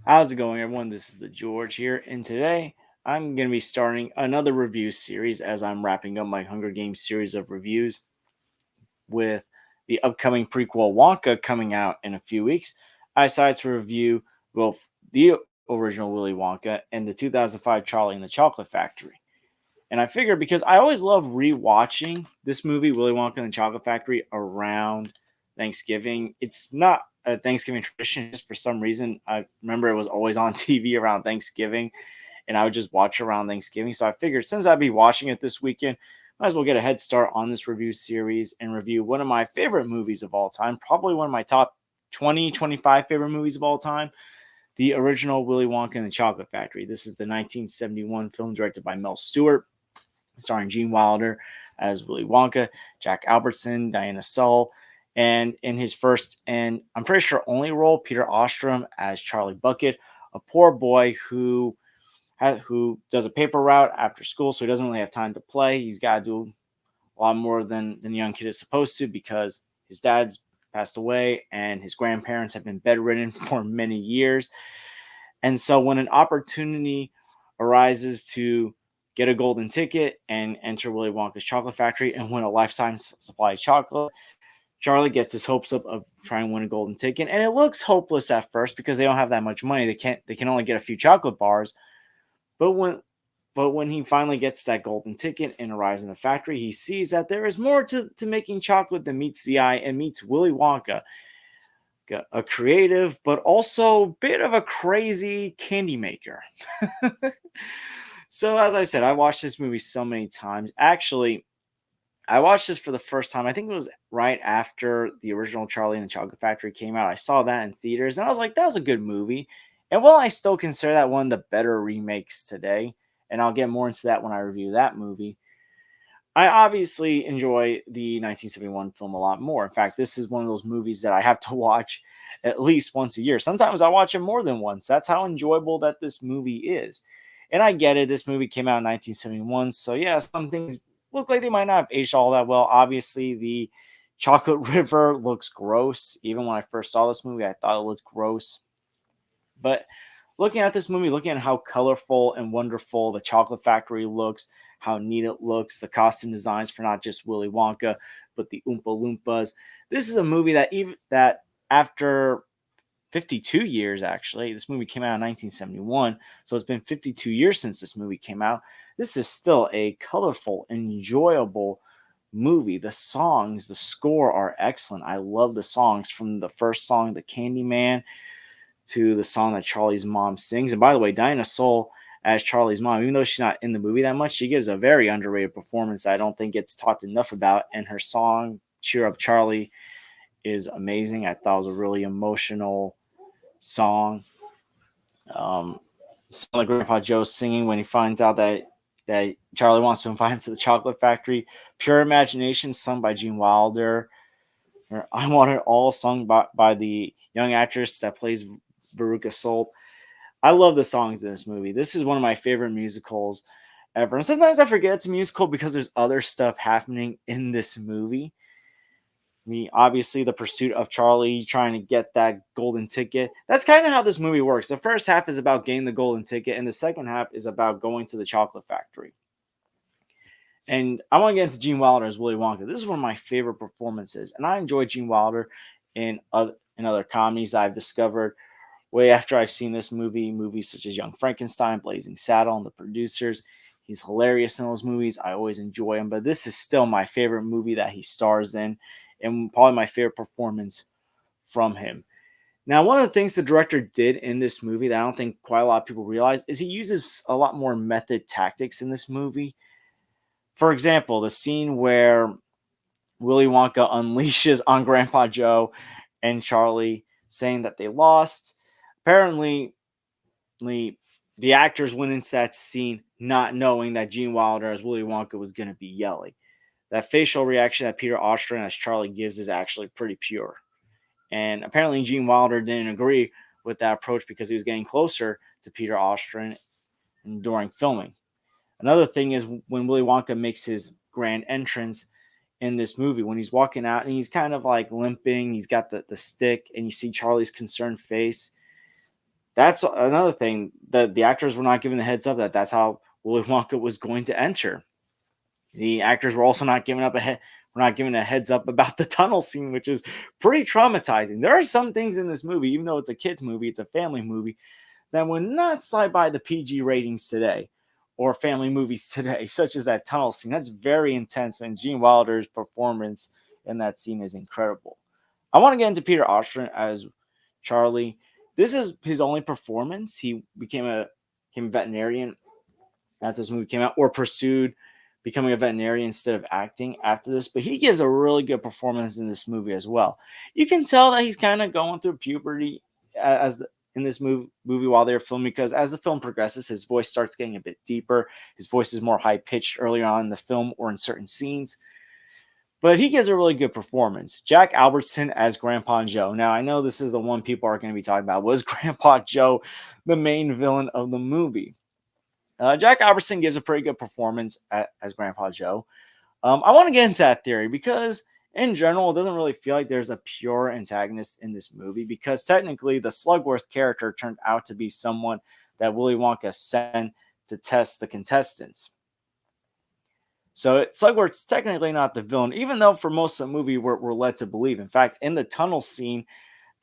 How's it going, everyone? This is the George here, and today I'm going to be starting another review series as I'm wrapping up my Hunger Games series of reviews with the upcoming prequel Wonka coming out in a few weeks. I decided to review both the original Willy Wonka and the 2005 Charlie and the Chocolate Factory. And I figured because I always love rewatching this movie, Willy Wonka and the Chocolate Factory, around Thanksgiving. It's not a Thanksgiving tradition, just for some reason. I remember it was always on TV around Thanksgiving, and I would just watch around Thanksgiving. So I figured since I'd be watching it this weekend, might as well get a head start on this review series and review one of my favorite movies of all time, probably one of my top 20, 25 favorite movies of all time, the original Willy Wonka and the Chocolate Factory. This is the 1971 film directed by Mel Stewart, starring Gene Wilder as Willy Wonka, Jack Albertson, Diana Sull, and in his first and I'm pretty sure only role, Peter Ostrom as Charlie Bucket, a poor boy who does a paper route after school, so he doesn't really have time to play. He's got to do a lot more than the young kid is supposed to because his dad's passed away and his grandparents have been bedridden for many years. And so when an opportunity arises to get a golden ticket and enter Willy Wonka's chocolate factory and win a lifetime supply of chocolate, Charlie gets his hopes up of trying to win a golden ticket. And it looks hopeless at first because they don't have that much money. They can only get a few chocolate bars. But when he finally gets that golden ticket and arrives in the factory, he sees that there is more to making chocolate than meets the eye and meets Willy Wonka, a creative but also a bit of a crazy candy maker. So, as I said, I watched this movie so many times. Actually, I watched this for the first time. I think it was right after the original Charlie and the Chocolate Factory came out. I saw that in theaters, and I was like, that was a good movie. And while I still consider that one of the better remakes today, and I'll get more into that when I review that movie, I obviously enjoy the 1971 film a lot more. In fact, this is one of those movies that I have to watch at least once a year. Sometimes I watch it more than once. That's how enjoyable that this movie is. And I get it. This movie came out in 1971. So, yeah, some things look like they might not have aged all that well. Obviously, the Chocolate River looks gross. Even when I first saw this movie, I thought it looked gross. But looking at this movie, looking at how colorful and wonderful the chocolate factory looks, how neat it looks, the costume designs for not just Willy Wonka, but the Oompa Loompas. This is a movie that after 52 years, actually, this movie came out in 1971, so it's been 52 years since this movie came out. This is still a colorful, enjoyable movie. The songs, the score are excellent. I love the songs from the first song, The Candyman, to the song that Charlie's mom sings. And by the way, Diana Soul as Charlie's mom, even though she's not in the movie that much, she gives a very underrated performance that I don't think gets talked enough about. And her song, Cheer Up Charlie, is amazing. I thought it was a really emotional song. Um, song that Grandpa Joe's singing when he finds out that Charlie wants to invite him to the chocolate factory. Pure Imagination, sung by Gene Wilder. Or I Want It All, sung by the young actress that plays Veruca Salt. I love the songs in this movie. This is one of my favorite musicals ever. And sometimes I forget it's a musical because there's other stuff happening in this movie. I mean, obviously, the pursuit of Charlie trying to get that golden ticket. That's kind of how this movie works. The first half is about getting the golden ticket, and the second half is about going to the chocolate factory. And I want to get into Gene Wilder as Willy Wonka. This is one of my favorite performances, and I enjoy Gene Wilder in other comedies that I've discovered way after I've seen this movie. Movies such as Young Frankenstein, Blazing Saddle, and The Producers. He's hilarious in those movies. I always enjoy him, but this is still my favorite movie that he stars in, and probably my favorite performance from him. Now, one of the things the director did in this movie that I don't think quite a lot of people realize is he uses a lot more method tactics in this movie. For example, the scene where Willy Wonka unleashes on Grandpa Joe and Charlie, saying that they lost. Apparently, the actors went into that scene not knowing that Gene Wilder as Willy Wonka was going to be yelling. That facial reaction that Peter Ostrom as Charlie gives is actually pretty pure. And apparently, Gene Wilder didn't agree with that approach because he was getting closer to Peter Ostrom during filming. Another thing is when Willy Wonka makes his grand entrance in this movie, when he's walking out and he's kind of like limping, he's got the stick, and you see Charlie's concerned face. That's another thing that the actors were not given the heads up that that's how Willy Wonka was going to enter. The actors were also not given up a were not given a heads up about the tunnel scene, which is pretty traumatizing. There are some things in this movie, even though it's a kids movie, it's a family movie, that would not slide by the PG ratings today or family movies today, such as that tunnel scene. That's very intense, and Gene Wilder's performance in that scene is incredible. I want to get into Peter Ostrin as Charlie. This is his only performance. He became a veterinarian after this movie came out, or pursued becoming a veterinarian instead of acting after this. But he gives a really good performance in this movie as well. You can tell that he's kind of going through puberty in this movie while they're filming, because as the film progresses, his voice starts getting a bit deeper. His voice is more high pitched earlier on in the film or in certain scenes. But he gives a really good performance. Jack Albertson as Grandpa Joe. Now, I know this is the one people are going to be talking about. Was Grandpa Joe the main villain of the movie? Jack Albertson gives a pretty good performance as Grandpa Joe. I want to get into that theory because, in general, it doesn't really feel like there's a pure antagonist in this movie, because technically the Slugworth character turned out to be someone that Willy Wonka sent to test the contestants. So Slugworth's technically not the villain, even though for most of the movie we're led to believe. In fact, in the tunnel scene,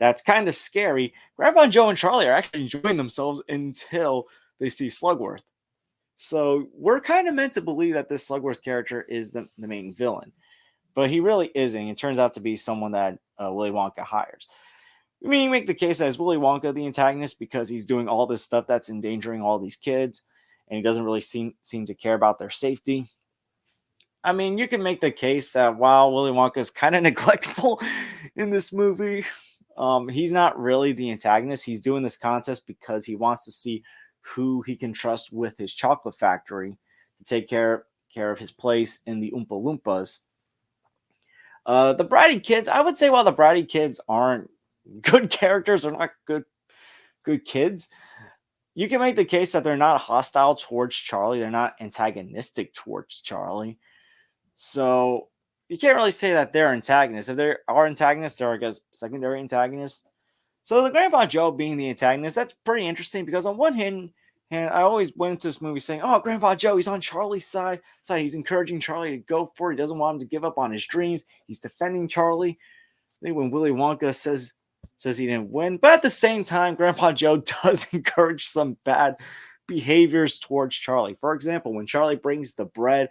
that's kind of scary. Grandpa Joe and Charlie are actually enjoying themselves until they see Slugworth. So we're kind of meant to believe that this Slugworth character is the main villain, but he really isn't. It turns out to be someone that Willy Wonka hires. I mean, you make the case that is Willy Wonka the antagonist because he's doing all this stuff that's endangering all these kids, and he doesn't really seem to care about their safety. I mean, you can make the case that while Willy Wonka is kind of neglectful in this movie, he's not really the antagonist. He's doing this contest because he wants to see who he can trust with his chocolate factory to take care of his place in the Oompa Loompas. The Bratty kids, I would say, while the Bratty kids aren't good characters or not good kids, you can make the case that they're not hostile towards Charlie. They're not antagonistic towards Charlie. So you can't really say that they're antagonists. If there are antagonists, they're, I guess, secondary antagonists. So the Grandpa Joe being the antagonist, that's pretty interesting because on one hand, I always went into this movie saying, "Oh, Grandpa Joe, he's on Charlie's side. He's encouraging Charlie to go for it. He doesn't want him to give up on his dreams. He's defending Charlie." I think when Willy Wonka says he didn't win, but at the same time, Grandpa Joe does encourage some bad behaviors towards Charlie. For example, when Charlie brings the bread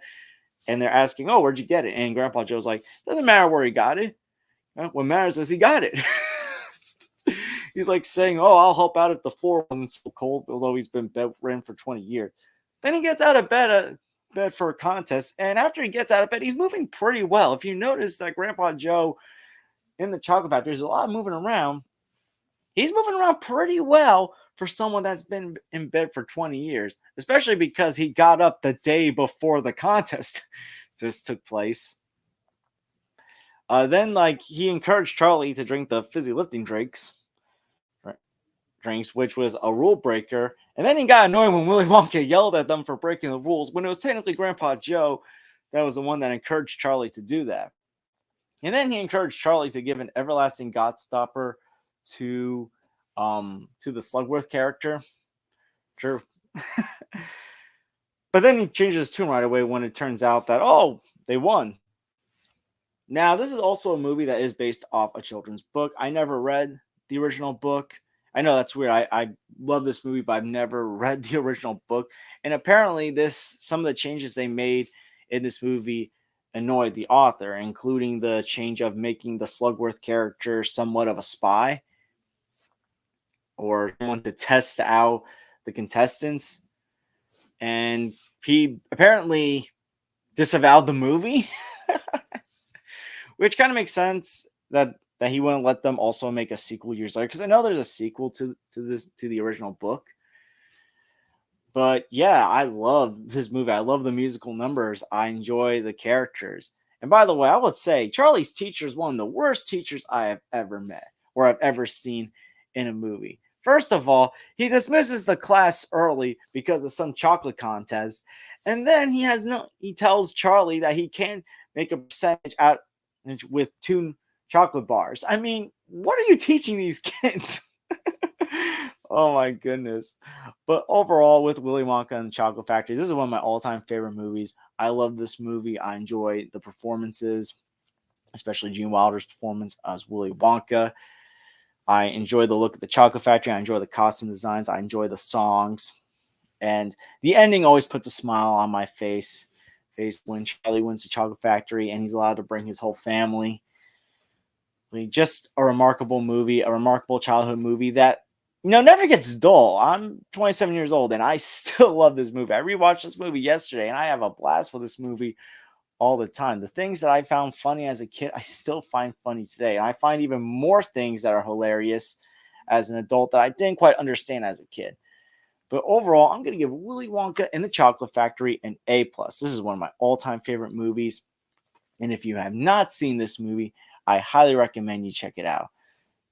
and they're asking, "Oh, where'd you get it?" and Grandpa Joe's like, "Doesn't matter where he got it. What matters is he got it." He's like saying, "Oh, I'll help out if the floor wasn't so cold," although he's been bedridden for 20 years. Then he gets out of bed for a contest, and after he gets out of bed, he's moving pretty well. If you notice that Grandpa Joe in the chocolate factory, there's a lot of moving around. He's moving around pretty well for someone that's been in bed for 20 years, especially because he got up the day before the contest this took place. Then, like, he encouraged Charlie to drink the fizzy lifting drinks, which was a rule breaker. And then he got annoyed when Willy Wonka yelled at them for breaking the rules, when it was technically Grandpa Joe that was the one that encouraged Charlie to do that. And then he encouraged Charlie to give an everlasting Godstopper to the Slugworth character. True. But then he changes his tune right away when it turns out that, oh, they won. Now, this is also a movie that is based off a children's book. I never read the original book. I know that's weird. I love this movie, but I've never read the original book. And apparently, some of the changes they made in this movie annoyed the author, including the change of making the Slugworth character somewhat of a spy or someone to test out the contestants. And he apparently disavowed the movie, which kind of makes sense that he wouldn't let them also make a sequel years later, because I know there's a sequel to the original book. But yeah, I love this movie. I love the musical numbers. I enjoy the characters. And by the way, I would say Charlie's teacher is one of the worst teachers I have ever met or I've ever seen in a movie. First of all, he dismisses the class early because of some chocolate contest. And then he tells Charlie that he can't make a percentage out with 2 chocolate bars. I mean, what are you teaching these kids? Oh my goodness. But overall, with Willy Wonka and the Chocolate Factory, this is one of my all-time favorite movies. I love this movie. I enjoy the performances, especially Gene Wilder's performance as Willy Wonka. I enjoy the look of the Chocolate Factory. I enjoy the costume designs. I enjoy the songs. And the ending always puts a smile on my face when Charlie wins the Chocolate Factory and he's allowed to bring his whole family. I mean, just a remarkable movie, a remarkable childhood movie that never gets dull. I'm 27 years old and I still love this movie. I rewatched this movie yesterday and I have a blast with this movie all the time. The things that I found funny as a kid, I still find funny today. And I find even more things that are hilarious as an adult that I didn't quite understand as a kid. But overall, I'm going to give Willy Wonka and the Chocolate Factory an A+. This is one of my all-time favorite movies. And if you have not seen this movie, I highly recommend you check it out.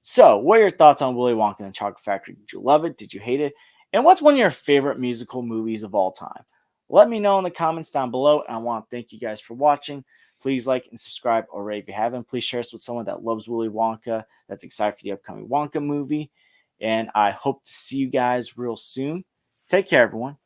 So, what are your thoughts on Willy Wonka and the Chocolate Factory? Did you love it? Did you hate it? And what's one of your favorite musical movies of all time? Let me know in the comments down below. And I want to thank you guys for watching. Please like and subscribe already if you haven't. Please share this with someone that loves Willy Wonka, that's excited for the upcoming Wonka movie. And I hope to see you guys real soon. Take care, everyone.